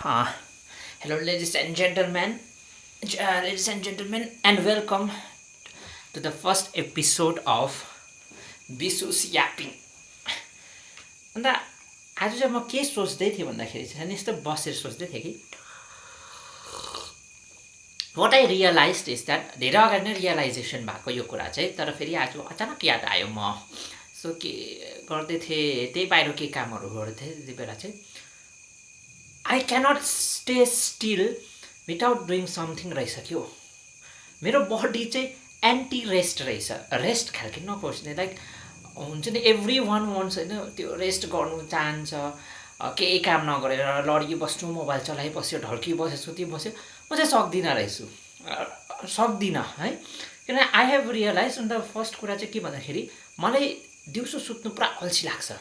Uh, Hello, ladies and gentlemen, and welcome to the first episode of Bisu's Yapping. अन्त आज चाहिँ म के सोच्दै थिएँ भन्दाखेरि चाहिँ यस्तो बसेर सोच्दै थिएँ कि what I realise is that धेरै अगाडि नै रियलाइजेसन भएको यो कुरा चाहिँ, तर फेरि आज अचानक याद आयो। म सो के गर्दै थिएँ, त्यही बाहिर के कामहरू गर्दै थिएँ त्यति बेला चाहिँ I cannot stay still without doing something रहेछ क्या। मेरो बडी चाहिँ एन्टी रेस्ट रहेछ, रेस्ट खालको नखोज्ने। लाइक हुन्छ नि, एभ्री वान वान्ट्स होइन, त्यो रेस्ट गर्नु चाहन्छ, केही काम नगरेर लडिबस्नु, मोबाइल चलाइबस्यो, ढल्किबस्यो, सुतिबस्यो। म चाहिँ सक्दिनँ रहेछु, सक्दिनँ है। किन आई हेभ रियलाइज। अन्त फर्स्ट कुरा चाहिँ के भन्दाखेरि मलाई दिउँसो सुत्नु पुरा अल्छी लाग्छ।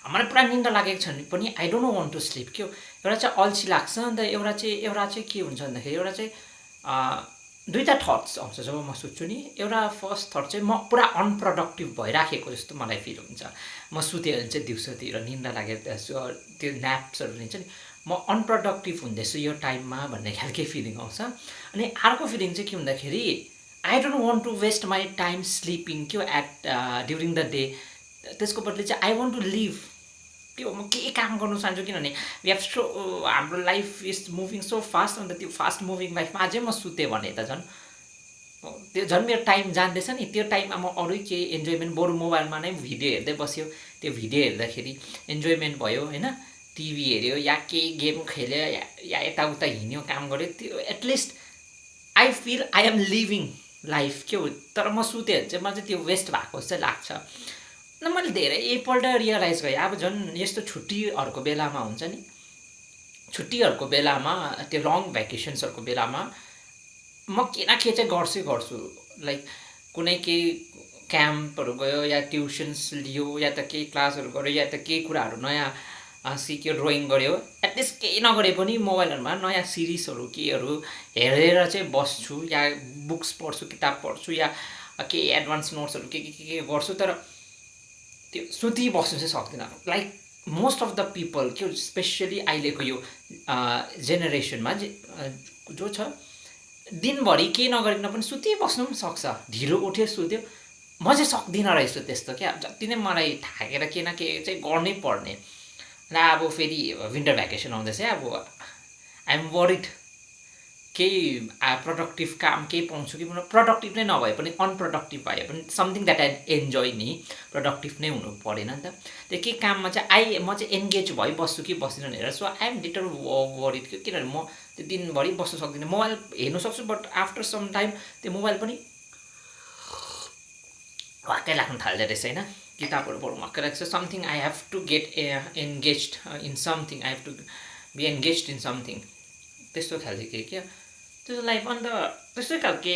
मलाई पुरा निन्दा लागेको छ भने पनि I don't want to sleep क्या। एउटा चाहिँ अल्छी लाग्छ, अन्त एउटा चाहिँ के हुन्छ भन्दाखेरि एउटा चाहिँ दुईवटा थट्स आउँछ जब म सुत्छु नि। एउटा फर्स्ट थट चाहिँ म पुरा अनप्रोडक्टिभ भइराखेको जस्तो मलाई फिल हुन्छ। म सुतेँ भने चाहिँ दिउँसोतिर निन्दा लागेर त्यो न्याप्सहरू लिन्छ नि, म अनप्रोडक्टिभ हुँदैछु यो टाइममा भन्ने खालके फिलिङ आउँछ। अनि अर्को फिलिङ चाहिँ के भन्दाखेरि I don't want to waste my time sleeping क्यो एट ड्युरिङ द डे। त्यसको बदली चाहिँ आई वान्ट टु लिभ त्यो। म के काम गर्नु चाहन्छु, किनभने वी हेभ सो, हाम्रो life is moving so fast. अन्त त्यो फास्ट मुभिङ लाइफमा अझै म सुतेँ भने त झन् मेरो टाइम जान्दैछ नि। त्यो टाइममा म अरू केही इन्जोयमेन्ट, बरु मोबाइलमा नै भिडियो हेर्दै बस्यो, त्यो भिडियो हेर्दाखेरि इन्जोयमेन्ट भयो होइन, टिभी हेऱ्यो या केही गेम खेल्यो या यताउता हिँड्यो, काम गऱ्यो, त्यो at least I feel I am living life के हो। तर म सुतेँ भने चाहिँ मलाई चाहिँ त्यो वेस्ट भएको जस्तो लाग्छ। न मैले धेरैपल्ट रियलाइज गरेँ। अब झन् यस्तो छुट्टीहरूको बेलामा हुन्छ नि, छुट्टीहरूको बेलामा, त्यो लङ भ्याकेसन्सहरूको बेलामा म के न के चाहिँ गर्छु। लाइक कुनै केही क्याम्पहरू गयो या ट्युसन्स लियो या त केही क्लासहरू गऱ्यो या त केही कुराहरू नयाँ सिक्यो, ड्रइङ गऱ्यो। एटलिस्ट केही नगरे पनि मोबाइलहरूमा नयाँ सिरिजहरू केहीहरू हेरेर चाहिँ बस्छु, या बुक्स पढ्छु, किताब पढ्छु, या केही एडभान्स नोट्सहरू के गर्छु। तर त्यो सुतिबस्नु चाहिँ सक्दिनँ। Like most of the people के, स्पेसली अहिलेको यो जेनेरेसनमा जो छ, दिनभरि केही नगरिकन पनि सुतिबस्नु पनि सक्छ। ढिलो उठ्यो सुत्यो, म चाहिँ सक्दिनँ रहेछु त्यस्तो क्या। जति नै मलाई थाकेर के न के चाहिँ गर्नै पर्ने। र अब फेरि विन्टर भ्याकेसन आउँदैछ, अब आइएम वरिड केही प्रोडक्टिभ काम केही पाउँछु कि, प्रोडक्टिभ नै नभए पनि अनप्रोडक्टिभ भए पनि समथिङ द्याट आई इन्जोय नि, प्रोडक्टिभ नै हुनु परेन नि त। त्यो केही काममा चाहिँ म चाहिँ एन्गेज भइबस्छु कि बस्दिनँ भनेर। So I am little worried कि, किनभने म त्यो दिनभरि बस्नु सक्दिनँ। मोबाइल हेर्नु सक्छु, बट आफ्टर सम टाइम त्यो मोबाइल पनि वाक्कै लाग्नु थाल्दो रहेछ होइन। किताबहरू पढ्नु वाक्कै लाग्छ। Something I have to get engaged in something, I have to be engaged in something, त्यस्तो खालको के क्या त्यो लाइफ। अन्त त्यस्तै खालके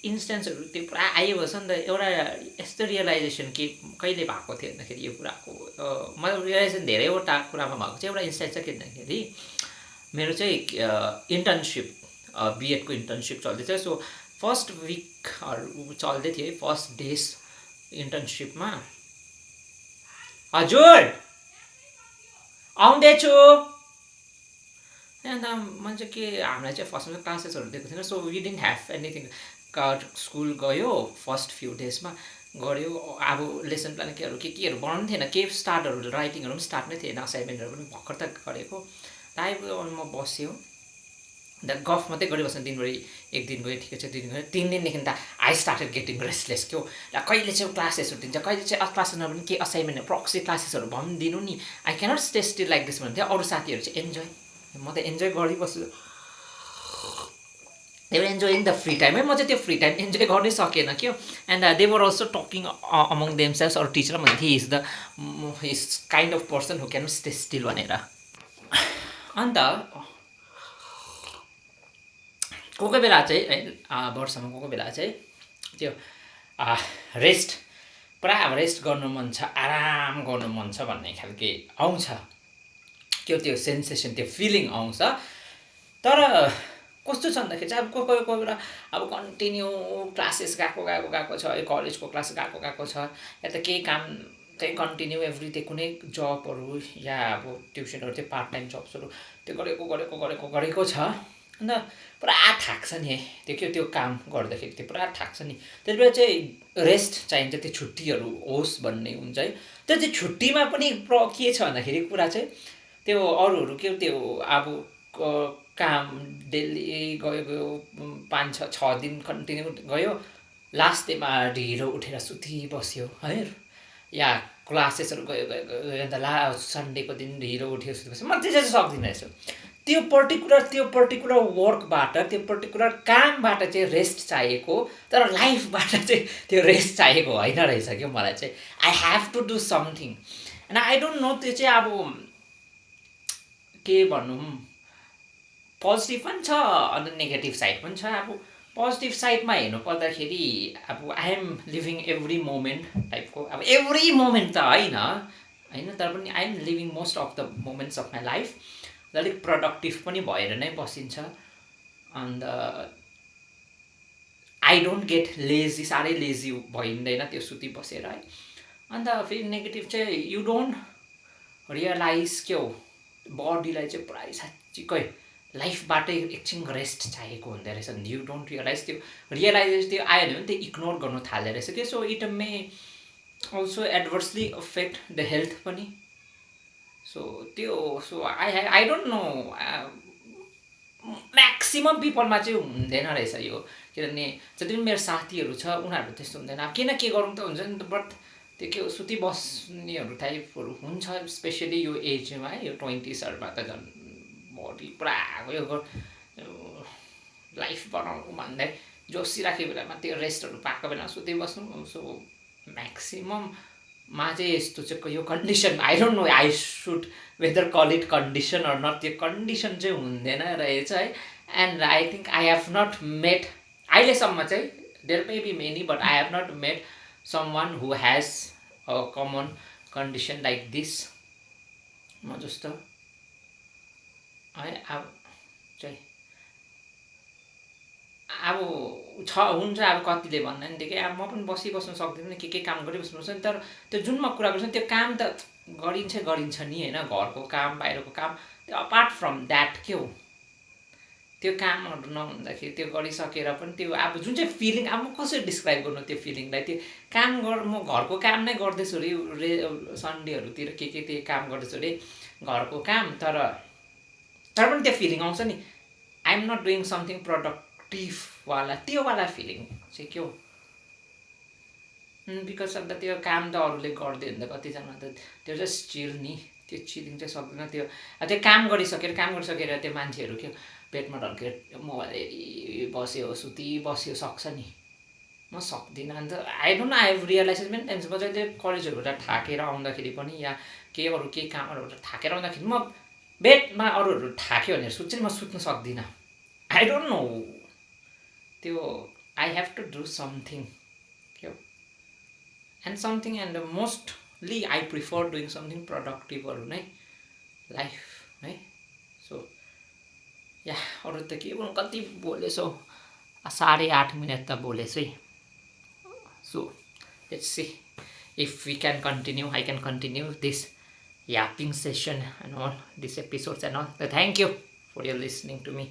इन्स्टेन्सहरू त्यो पुरा आइबस्छ नि त। एउटा यस्तो रियलाइजेसन के कहिले भएको थियो भन्दाखेरि यो कुराको मलाई रियलाइजेसन धेरैवटा कुरामा भएको चाहिँ एउटा इन्स्टेन्स चाहिँ के भन्दाखेरि मेरो चाहिँ इन्टर्नसिप, बिएडको इन्टर्नसिप चल्दैछ। सो फर्स्ट विकहरू चल्दै थियो है, फर्स्ट डेज इन्टर्नसिपमा। हजुर आउँदैछु। अन्त मैले चाहिँ के, हामीलाई चाहिँ फर्स्टमा क्लासेसहरू दिएको थिएन। So we didn't have anything. School गयो फर्स्ट फ्यु डेजमा गऱ्यो। अब लेसन प्लान केहरू बनाउनु थिएन, केही स्टार्टहरू राइटिङहरू पनि स्टार्ट नै थिएन, असाइनमेन्टहरू पनि भर्खर त गरेको। आइपुग्यो म बस्यो, अन्त गफ मात्रै गरिबस्नु दिनभरि। एक दिन गयो ठिकै छ, 2 दिन गयो, 3 दिनदेखि त आई स्टार्टेड गेटिङ रेस्टलेस क्या। र कहिले चाहिँ क्लासेसहरू दिन्छ, कहिले चाहिँ क्लासेसमा पनि केही असाइनमेन्ट प्रक्सी क्लासेसहरू भए पनि दिनु नि। I cannot stay still like this भन्थ्यो। अरू साथीहरू चाहिँ इन्जोय, म त इन्जोय गरिबस्छु। They were enjoying the free time है। म चाहिँ त्यो फ्री टाइम इन्जोय गर्नै सकेन क्या। And they were also talking among themselves. अरू टिचर भन्थ्यो he is kind of person who can stay still भनेर। अन्त कोही बेला चाहिँ है, वर्षमा कोही बेला चाहिँ त्यो रेस्ट, पुरा अब रेस्ट गर्नु मन छ, आराम गर्नु मन छ भन्ने खालके आउँछ क्या। त्यो सेन्सेसन, त्यो फिलिङ आउँछ। तर कस्तो छ भन्दाखेरि चाहिँ अब कोही बेला अब कन्टिन्यू क्लासेस गएको छ, कलेजको क्लास गएको छ, या त केही काम चाहिँ कन्टिन्यू एभ्री डे कुनै जबहरू या अब ट्युसनहरू चाहिँ पार्ट टाइम जब्सहरू त्यो गरेको छ। अन्त पुरा थाक्छ नि है त्यो काम गर्दाखेरि त्यो पुरा थाक्छ नि। त्यति बेला चाहिँ रेस्ट चाहिन्छ, त्यो छुट्टीहरू होस् भन्ने हुन्छ है। त्यो चाहिँ छुट्टीमा पनि के छ भन्दाखेरि कुरा चाहिँ त्यो अरूहरू के त्यो अब काम डेली गयो 5-6 दिन कन्टिन्यू गयो, लास्ट डेमा ढिलो उठेर सुतिबस्यो है, या क्लासेसहरू गयो अन्त सन्डेको दिन ढिलो उठ्यो सुतिबस्यो। म त्यसै चाहिँ सक्दिनँ यसो। त्यो पर्टिकुलर वर्कबाट, त्यो पर्टिकुलर कामबाट चाहिँ रेस्ट चाहिएको, तर लाइफबाट चाहिँ त्यो रेस्ट चाहिएको होइन रहेछ क्या मलाई चाहिँ। I have to do something and I don't know त्यो चाहिँ अब के भनौँ, पोजिटिभ पनि छ अन्त नेगेटिभ साइड पनि छ। अब पोजिटिभ साइडमा हेर्नु पर्दाखेरि अब I am living every moment टाइपको, अब एभ्री मोमेन्ट त होइन तर पनि I am living most of the moments of my life. अलिक प्रोडक्टिभ पनि भएर नै बसिन्छ। अन्त आई डोन्ट गेट लेजी, साह्रै लेजी भइँदैन त्यो सुति बसेर है। अन्त फेरि नेगेटिभ चाहिँ यु डोन्ट रियलाइज के हो, बडीलाई चाहिँ पुरै साँच्चीकै लाइफबाटै एकछिन रेस्ट चाहिएको हुँदो रहेछ। यु डोन्ट रियलाइज, त्यो रियलाइज त्यो आयो भने त्यो इग्नोर गर्नु थाल्दो रहेछ कि। So it may also adversely affect the health पनि। So I don't know, maximum पिपलमा चाहिँ हुँदैन रहेछ यो। किनभने जति पनि मेरो साथीहरू छ उनीहरू त्यस्तो हुँदैन। अब किन के गरौँ त हुन्छ नि त, बट त्यो के सुति बस्नेहरू टाइपहरू हुन्छ, स्पेसली यो एजमा है, यो 20sहरूमा त झन् बडी पुरा यो लाइफ बनाउनु भन्दै जोसिराखेको बेलामा त्यो रेस्टहरू पाएको बेलामा सुतिबस्नु। सो म्याक्सिमममा चाहिँ यस्तो चाहिँ यो condition, I don't know I should whether call it condition or not, त्यो कन्डिसन चाहिँ हुँदैन रहेछ है। And I think I have not met अहिलेसम्म चाहिँ, there may be many but I have not met someone who has a common condition like this म जस्तो है। अब चाहिँ अब हुन्छ, अब कतिले भन्दा नि देखि अब म पनि बसिबस्नु सक्दिनँ, के काम गरिबस्नुपर्छ नि। तर त्यो जुन म कुरा गर्छु त्यो काम त गरिन्छ नि होइन, घरको काम बाहिरको काम, त्यो अपार्ट फ्रम द्याट के हो, त्यो कामहरू नहुँदाखेरि त्यो गरिसकेर पनि त्यो अब जुन चाहिँ फिलिङ, अब म कसरी डिस्क्राइब गर्नु त्यो फिलिङलाई। त्यो काम म घरको काम नै गर्दैछु अरे, सन्डेहरूतिर के त्यो काम गर्दैछु अरे घरको काम, तर पनि त्यो फिलिङ आउँछ नि, I am not doing something प्रोडक्टिभवाला, त्योवाला फिलिङ चाहिँ के हो। बिकज अफ द त्यो काम त अरूले गर्दै हुन्छ, कतिजना त त्यो चाहिँ चिल नि, त्यो चिलिङ चाहिँ सक्दैन। त्यो काम गरिसकेर त्यो मान्छेहरू के पेटमा ढल्केर मोबाइल हेरी बस्यो, सुती बस्यो सक्छ नि, म सक्दिनँ। अन्त I don't know, I have realise many times. म जहिले कलेजहरूबाट थाकेर आउँदाखेरि पनि या केही कामहरूबाट थाकेर आउँदाखेरि म बेडमा अरूहरू थाक्यो भनेर सोध्छु नि, म सुत्नु सक्दिनँ। आई डोन्ट नो, त्यो I have to do something के हो, and mostly I prefer doing something प्रोडक्टिभहरू नै लाइफ है। सो या अरू त के बोल्नु, कति बोलेछौ, 8:30 मिनट त बोलेछु है। So let's see if we can continue, I can continue this yapping session and all, this episodes and all. So thank you for your listening to me.